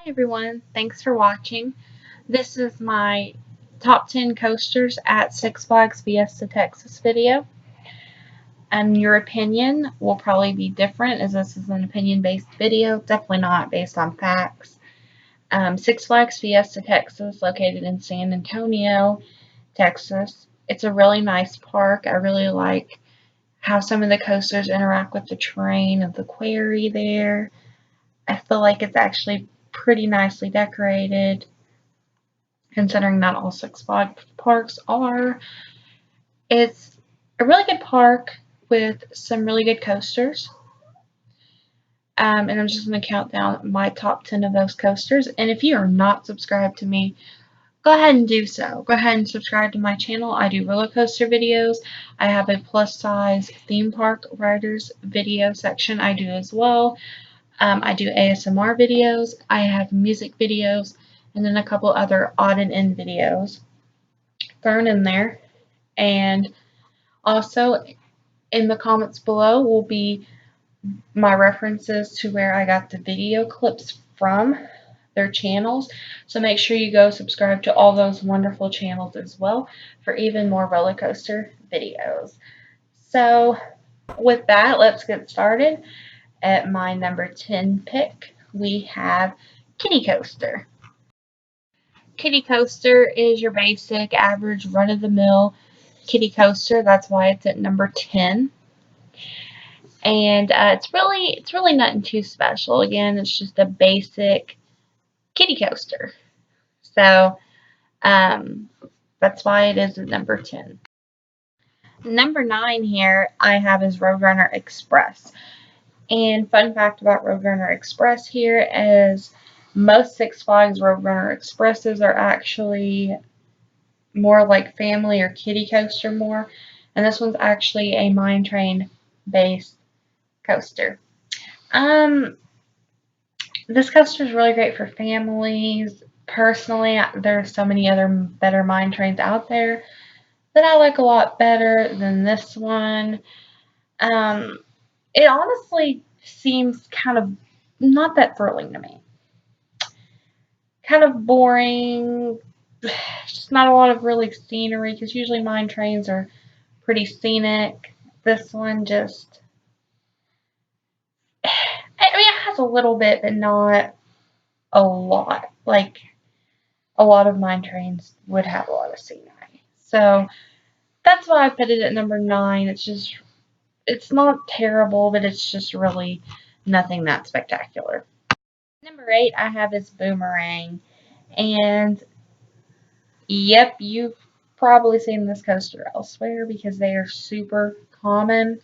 Hi everyone, thanks for watching. This is my top 10 coasters at Six Flags Fiesta, Texas video. And your opinion will probably be different as this is an opinion-based video, definitely not based on facts. Six Flags Fiesta, Texas, located in San Antonio, Texas. It's a really nice park. I really like how some of the coasters interact with the terrain of the quarry there. I feel like it's actually pretty nicely decorated, considering not all Six Flags parks are. It's a really good park with some really good coasters. And I'm just going to count down my top 10 of those coasters. And if you are not subscribed to me, go ahead and do so. Go ahead and subscribe to my channel. I do roller coaster videos. I have a plus size theme park riders video section I do as well. I do ASMR videos. I have music videos. And then a couple other odd and end videos thrown in there. And also in the comments below will be my references to where I got the video clips from their channels. So make sure you go subscribe to all those wonderful channels as well for even more roller coaster videos. So with that, let's get started. At my number 10 pick, we have Kiddie Coaster. Kiddie Coaster is your basic, average, run-of-the-mill kiddie coaster. That's why it's at number 10. And it's really nothing too special. Again, it's just a basic kiddie coaster. So that's why it is at number 10. Number 9 here I have is Roadrunner Express. And fun fact about Roadrunner Express here is most Six Flags Roadrunner Expresses are actually more like family or kiddie coaster more. And this one's actually a mine train based coaster. This coaster is really great for families. Personally, there's so many other better mine trains out there that I like a lot better than this one. It honestly seems kind of not that thrilling to me. Kind of boring. Just not a lot of really scenery because usually mine trains are pretty scenic. This one just, I mean, it has a little bit, but not a lot. Like a lot of mine trains would have a lot of scenery. So that's why I put it at number 9. It's not terrible, but it's just really nothing that spectacular. Number 8 I have is Boomerang. And yep, you've probably seen this coaster elsewhere because they are super common.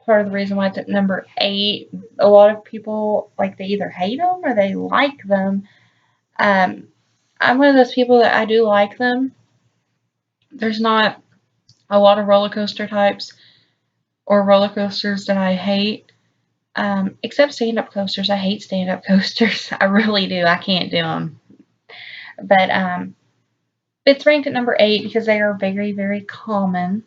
Part of the reason why it's at number 8, a lot of people, like, they either hate them or they like them. I'm one of those people that I do like them. There's not a lot of roller coaster types or roller coasters that I hate, except stand-up coasters. I hate stand-up coasters. I really do. I can't do them. But it's ranked at number 8 because they are very, very common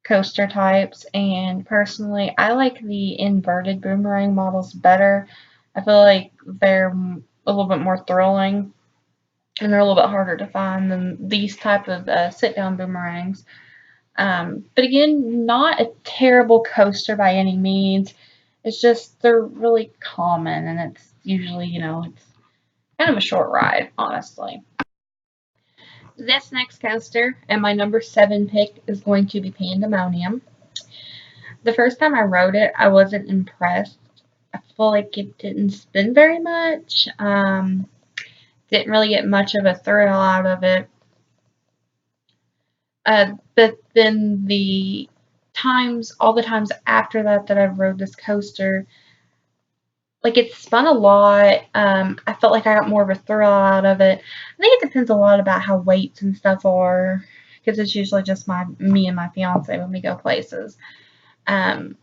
coaster types. And personally, I like the inverted Boomerang models better. I feel like they're a little bit more thrilling and they're a little bit harder to find than these type of sit-down Boomerangs. But again, not a terrible coaster by any means. It's just they're really common, and it's usually, it's kind of a short ride, honestly. This next coaster, and my number 7 pick, is going to be Pandemonium. The first time I rode it, I wasn't impressed. I feel like it didn't spin very much. Didn't really get much of a thrill out of it. But then all the times after that I've rode this coaster, like, it spun a lot. I felt like I got more of a thrill out of it. I think it depends a lot about how weights and stuff are, because it's usually just me and my fiance when we go places. But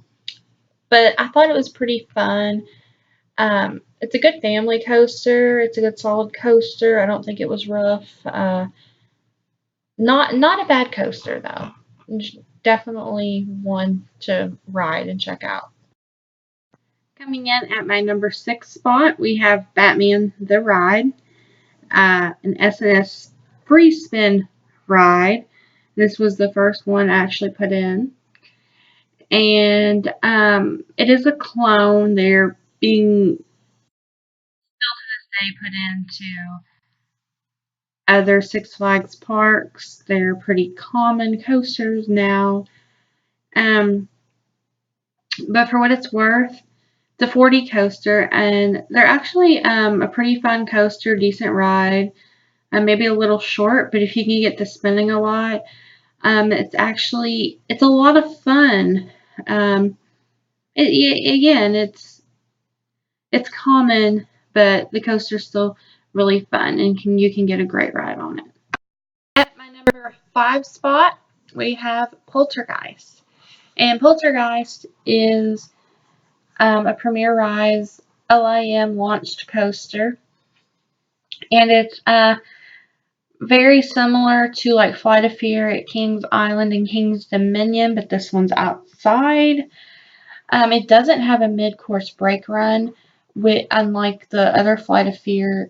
I thought it was pretty fun. It's a good family coaster. It's a good solid coaster. I don't think it was rough. Not a bad coaster though. Definitely one to ride and check out. Coming in at my number 6 spot, we have Batman the Ride, an SNS free spin ride. This was the first one I actually put in. And it is a clone. They're being put into other Six Flags parks. They're pretty common coasters now. But for what it's worth, it's a 4D coaster, and they're actually a pretty fun coaster, decent ride. Maybe a little short, but if you can get to spinning a lot, it's a lot of fun. Again, it's common, but the coaster's still really fun, and you can get a great ride on it. At my number 5 spot, we have Poltergeist, and Poltergeist is a Premier Rise LIM launched coaster, and it's very similar to like Flight of Fear at Kings Island and Kings Dominion, but this one's outside. It doesn't have a mid-course brake run, unlike the other Flight of Fears.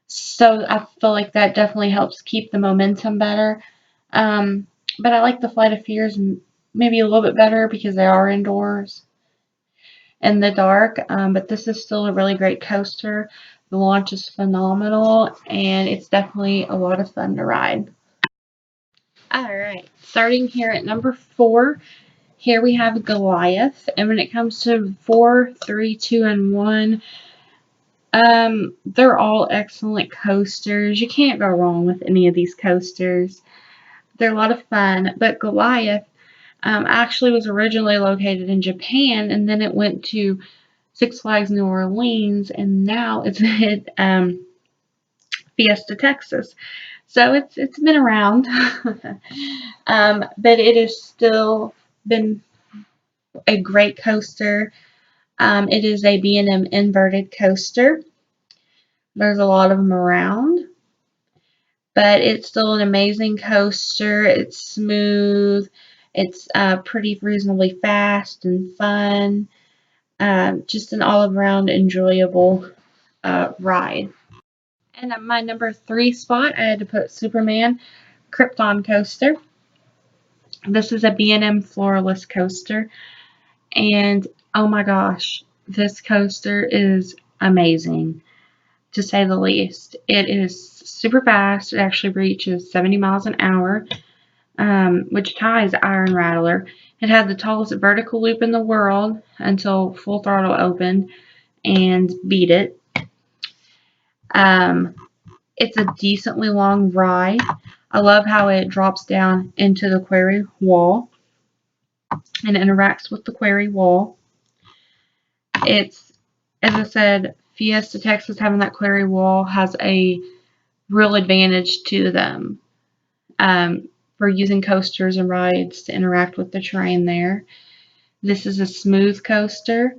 So I feel like that definitely helps keep the momentum better. But I like the Flight of Fears maybe a little bit better because they are indoors in the dark. But this is still a really great coaster. The launch is phenomenal, and it's definitely a lot of fun to ride. Alright, starting here at number 4, here we have Goliath. And when it comes to 4, 3, 2, and 1, they're all excellent coasters. You can't go wrong with any of these coasters. They're a lot of fun, but Goliath actually was originally located in Japan, and then it went to Six Flags New Orleans, and now it's at Fiesta, Texas. So it's been around, but it has still been a great coaster. It is a B&M inverted coaster. There's a lot of them around, but it's still an amazing coaster. It's smooth. It's pretty reasonably fast and fun. Just an all-around enjoyable ride. And at my number 3 spot, I had to put Superman Krypton coaster. This is a B&M floorless coaster, and oh my gosh, this coaster is amazing, to say the least. It is super fast. It actually reaches 70 miles an hour, which ties Iron Rattler. It had the tallest vertical loop in the world until Full Throttle opened and beat it. It's a decently long ride. I love how it drops down into the quarry wall and interacts with the quarry wall. It's, as I said, Fiesta, Texas, having that quarry wall has a real advantage to them for using coasters and rides to interact with the terrain there. This is a smooth coaster.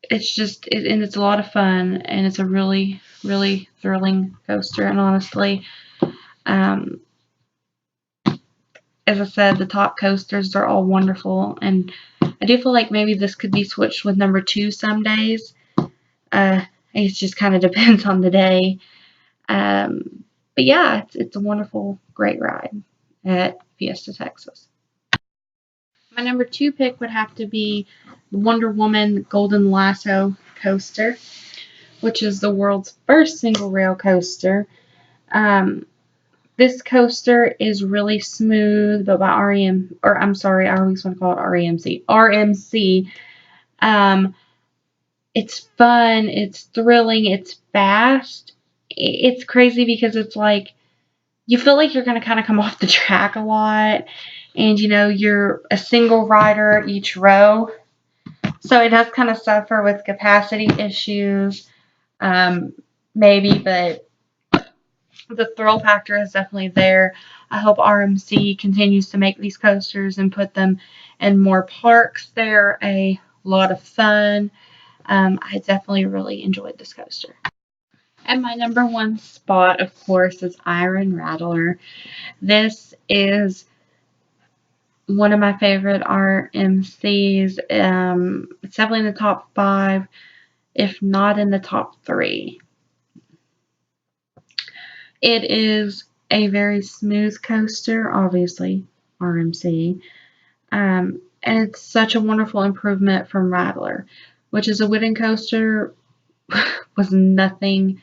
It's a lot of fun, and it's a really, really thrilling coaster. And honestly, as I said, the top coasters are all wonderful, and I do feel like maybe this could be switched with number 2 some days. It just kind of depends on the day. But yeah, it's a wonderful, great ride at Fiesta, Texas. My number 2 pick would have to be the Wonder Woman Golden Lasso coaster, which is the world's first single rail coaster. This coaster is really smooth, but by REM, or I'm sorry, I always want to call it REMC. RMC. It's fun, it's thrilling, it's fast. It's crazy because it's like, you feel like you're going to kind of come off the track a lot, and you're a single rider each row, so it does kind of suffer with capacity issues, maybe, but the thrill factor is definitely there. I hope RMC continues to make these coasters and put them in more parks. They're a lot of fun. I definitely really enjoyed this coaster. And my number 1 spot, of course, is Iron Rattler. This is one of my favorite RMCs. It's definitely in the top 5, if not in the top 3. It is a very smooth coaster, obviously, RMC. And it's such a wonderful improvement from Rattler, which is a wooden coaster, was nothing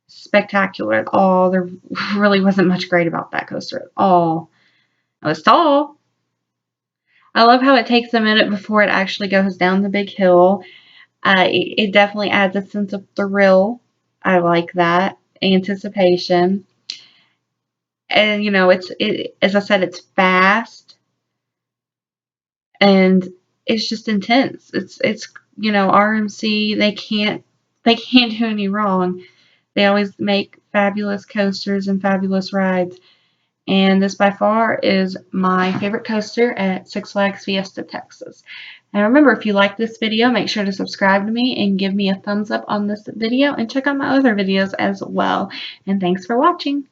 spectacular at all. There really wasn't much great about that coaster at all. It was tall. I love how it takes a minute before it actually goes down the big hill. It definitely adds a sense of thrill. I like that. Anticipation. And, you know, as I said, it's fast and it's just intense. It's you know, RMC, they can't do any wrong. They always make fabulous coasters and fabulous rides. And this by far is my favorite coaster at Six Flags Fiesta, Texas. And remember, if you like this video, make sure to subscribe to me and give me a thumbs up on this video and check out my other videos as well. And thanks for watching.